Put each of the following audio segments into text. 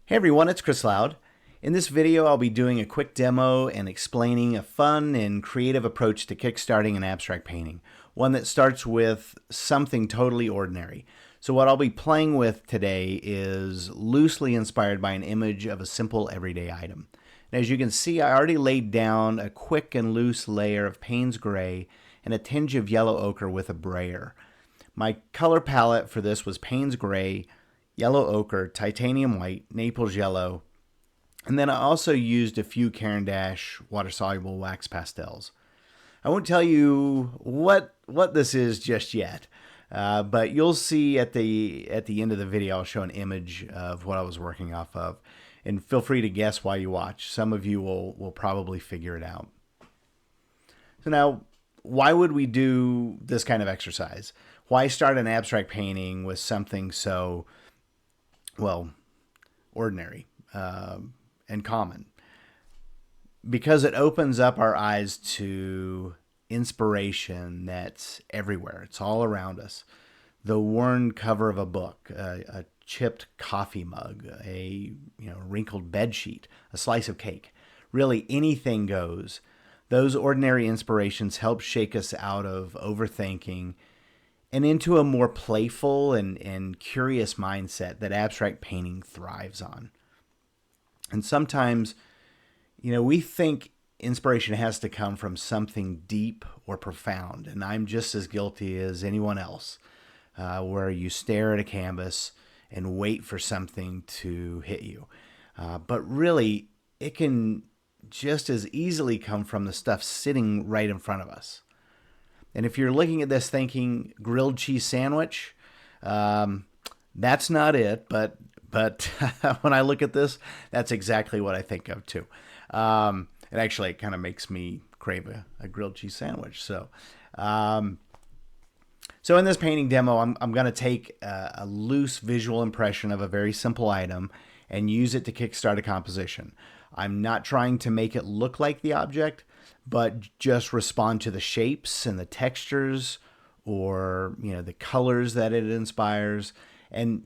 Hey everyone, it's Chris Loud. In this video, I'll be doing a quick demo and explaining a fun and creative approach to kickstarting an abstract painting, one that starts with something totally ordinary. So what I'll be playing with today is loosely inspired by an image of a simple everyday item. And as you can see, I already laid down a quick and loose layer of Payne's gray and a tinge of yellow ochre with a brayer. My color palette for this was Payne's gray, yellow ochre, titanium white, Naples yellow, and then I also used a few Caran d'Ache water-soluble wax pastels. I won't tell you what this is just yet, but you'll see at the end of the video I'll show an image of what I was working off of, and feel free to guess while you watch. Some of you will probably figure it out. So now, why would we do this kind of exercise? Why start an abstract painting with something so, well, ordinary and common? Because it opens up our eyes to inspiration that's everywhere. It's all around us. The worn cover of a book, a chipped coffee mug, a wrinkled bed sheet, a slice of cake. Really, anything goes. Those ordinary inspirations help shake us out of overthinking and into a more playful and curious mindset that abstract painting thrives on. And sometimes, we think inspiration has to come from something deep or profound, and I'm just as guilty as anyone else, where you stare at a canvas and wait for something to hit you. But really, it can just as easily come from the stuff sitting right in front of us. And if you're looking at this thinking grilled cheese sandwich, that's not it. But when I look at this, that's exactly what I think of too. It kind of makes me crave a grilled cheese sandwich. So in this painting demo, I'm going to take a loose visual impression of a very simple item and use it to kickstart a composition. I'm not trying to make it look like the object, but just respond to the shapes and the textures or the colors that it inspires, and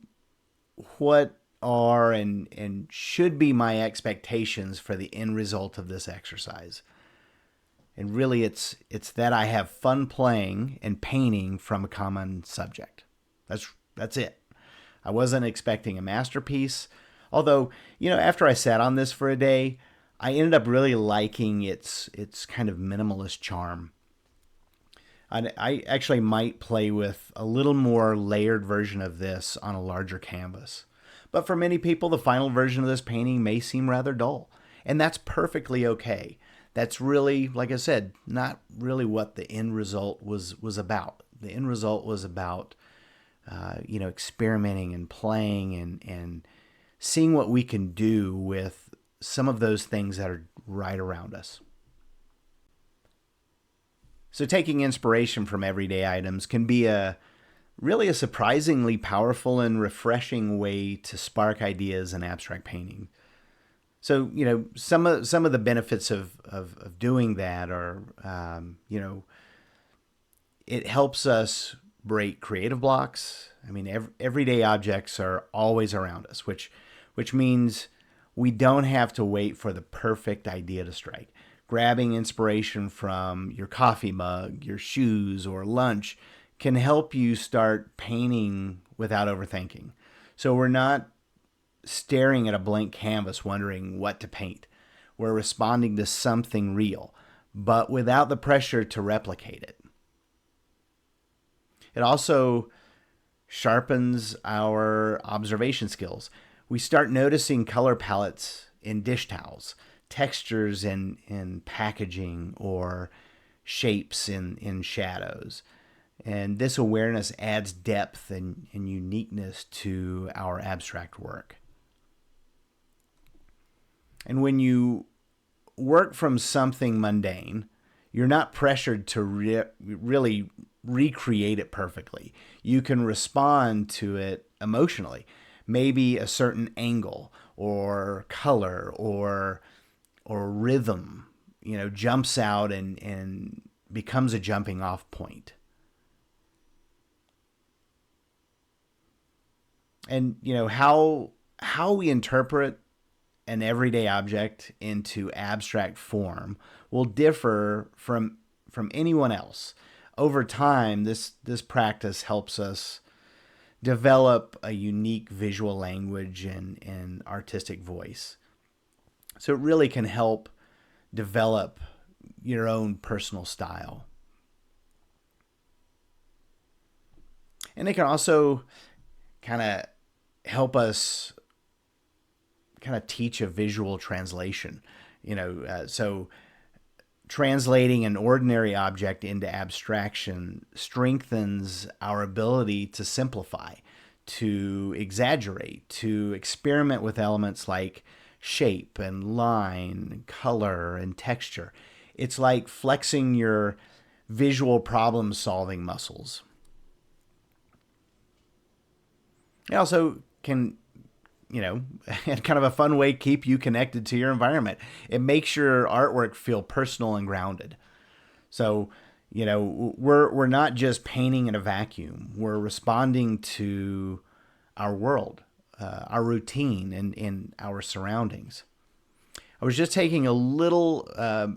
what are and should be my expectations for the end result of this exercise. And really it's that I have fun playing and painting from a common subject. That's it. I wasn't expecting a masterpiece, although after I sat on this for a day, I ended up really liking its kind of minimalist charm. I actually might play with a little more layered version of this on a larger canvas. But for many people, the final version of this painting may seem rather dull, and that's perfectly okay. That's really, like I said, not really what the end result was about. The end result was about experimenting and playing and seeing what we can do with some of those things that are right around us. So taking inspiration from everyday items can be really a surprisingly powerful and refreshing way to spark ideas in abstract painting. So, some of the benefits of doing that are, it helps us break creative blocks. I mean, everyday objects are always around us, which means we don't have to wait for the perfect idea to strike. Grabbing inspiration from your coffee mug, your shoes, or lunch can help you start painting without overthinking. So we're not staring at a blank canvas wondering what to paint. We're responding to something real, but without the pressure to replicate it. It also sharpens our observation skills. We start noticing color palettes in dish towels, textures in packaging, or shapes in shadows. And this awareness adds depth and uniqueness to our abstract work. And when you work from something mundane, you're not pressured to really recreate it perfectly. You can respond to it emotionally. Maybe a certain angle or color or rhythm, jumps out and becomes a jumping off point. And how how we interpret an everyday object into abstract form will differ from anyone else. Over time, this practice helps us develop a unique visual language and artistic voice. So it really can help develop your own personal style. And it can also kind of help us kind of teach a visual translation. So translating an ordinary object into abstraction strengthens our ability to simplify, to exaggerate, to experiment with elements like shape and line, color and texture. It's like flexing your visual problem solving muscles. It also can, in kind of a fun way, keep you connected to your environment. It makes your artwork feel personal and grounded. So, we're not just painting in a vacuum. We're responding to our world, our routine, and our surroundings. I was just taking a little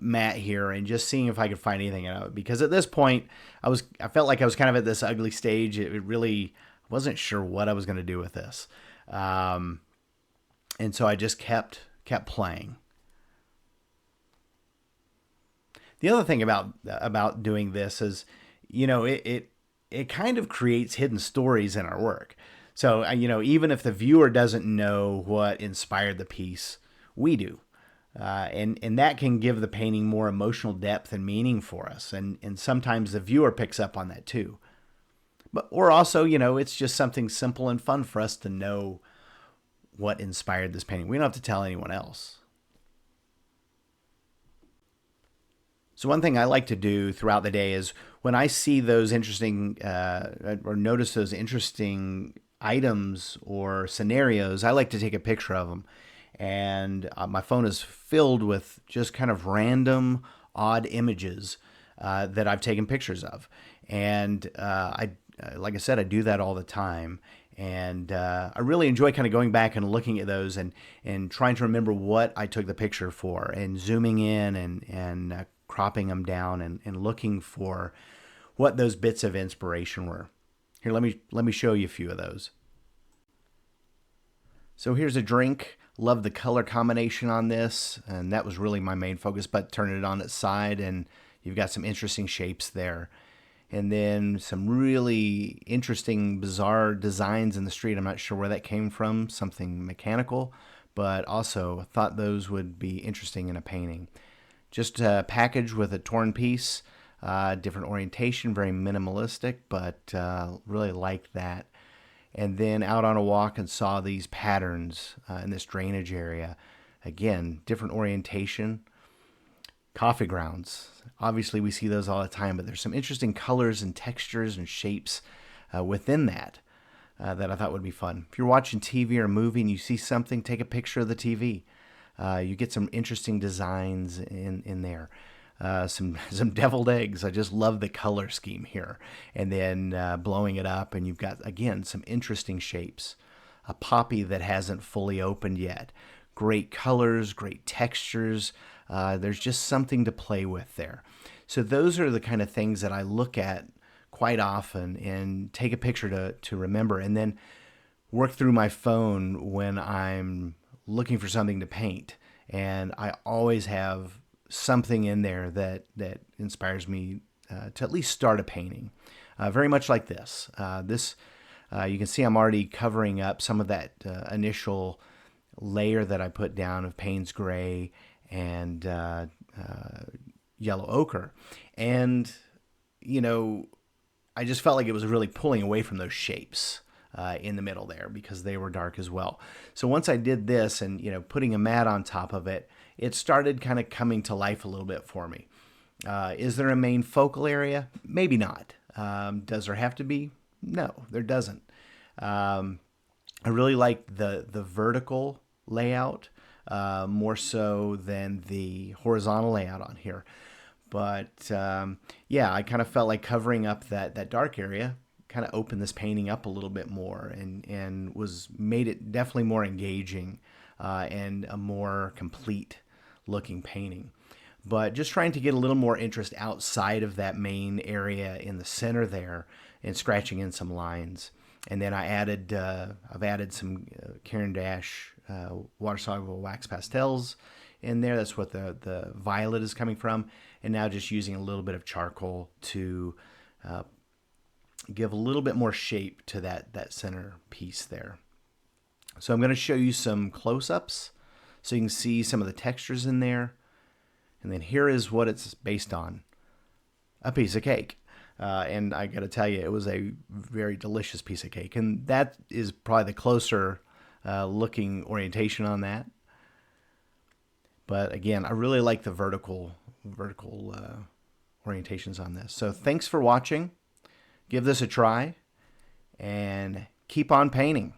mat here and just seeing if I could find anything out, because at this point I felt like I was kind of at this ugly stage. It really wasn't sure what I was going to do with this. And so I just kept playing. The other thing about doing this is, it kind of creates hidden stories in our work. So, even if the viewer doesn't know what inspired the piece, we do. And that can give the painting more emotional depth and meaning for us. And sometimes the viewer picks up on that too. Or also, it's just something simple and fun for us to know what inspired this painting. We don't have to tell anyone else. So one thing I like to do throughout the day is when I see those interesting or notice those interesting items or scenarios, I like to take a picture of them. And my phone is filled with just kind of random, odd images that I've taken pictures of. And like I said, I do that all the time. And I really enjoy kind of going back and looking at those and trying to remember what I took the picture for, and zooming in and cropping them down and looking for what those bits of inspiration were. Here, let me show you a few of those. So here's a drink. Love the color combination on this, and that was really my main focus, but turn it on its side and you've got some interesting shapes there. And then some really interesting, bizarre designs in the street. I'm not sure where that came from, something mechanical, but also thought those would be interesting in a painting. Just a package with a torn piece, different orientation, very minimalistic, but really like that. And then out on a walk and saw these patterns in this drainage area. Again, different orientation. Coffee grounds. Obviously, we see those all the time, but there's some interesting colors and textures and shapes within that that I thought would be fun. If you're watching TV or a movie and you see something, take a picture of the TV. You get some interesting designs in there. Some deviled eggs. I just love the color scheme here. And then blowing it up, and you've got, again, some interesting shapes. A poppy that hasn't fully opened yet. Great colors, great textures. There's just something to play with there. So those are the kind of things that I look at quite often and take a picture to remember, and then work through my phone when I'm looking for something to paint. And I always have something in there that inspires me to at least start a painting. Very much like this. You can see I'm already covering up some of that initial layer that I put down of Payne's gray and yellow ochre. And, I just felt like it was really pulling away from those shapes in the middle there because they were dark as well. So once I did this and, putting a mat on top of it, it started kind of coming to life a little bit for me. Is there a main focal area? Maybe not. Does there have to be? No, there doesn't. I really like the vertical layout more so than the horizontal layout on here. But yeah, I kind of felt like covering up that dark area kind of opened this painting up a little bit more and made it definitely more engaging and a more complete looking painting. But just trying to get a little more interest outside of that main area in the center there and scratching in some lines. And then I've added some Caran d'Ache water-soluble wax pastels in there. That's what the violet is coming from. And now just using a little bit of charcoal to give a little bit more shape to that center piece there. So I'm going to show you some close-ups so you can see some of the textures in there. And then here is what it's based on, a piece of cake. And I got to tell you, it was a very delicious piece of cake. And that is probably the closer looking orientation on that. But again, I really like the vertical orientations on this. So thanks for watching. Give this a try and keep on painting.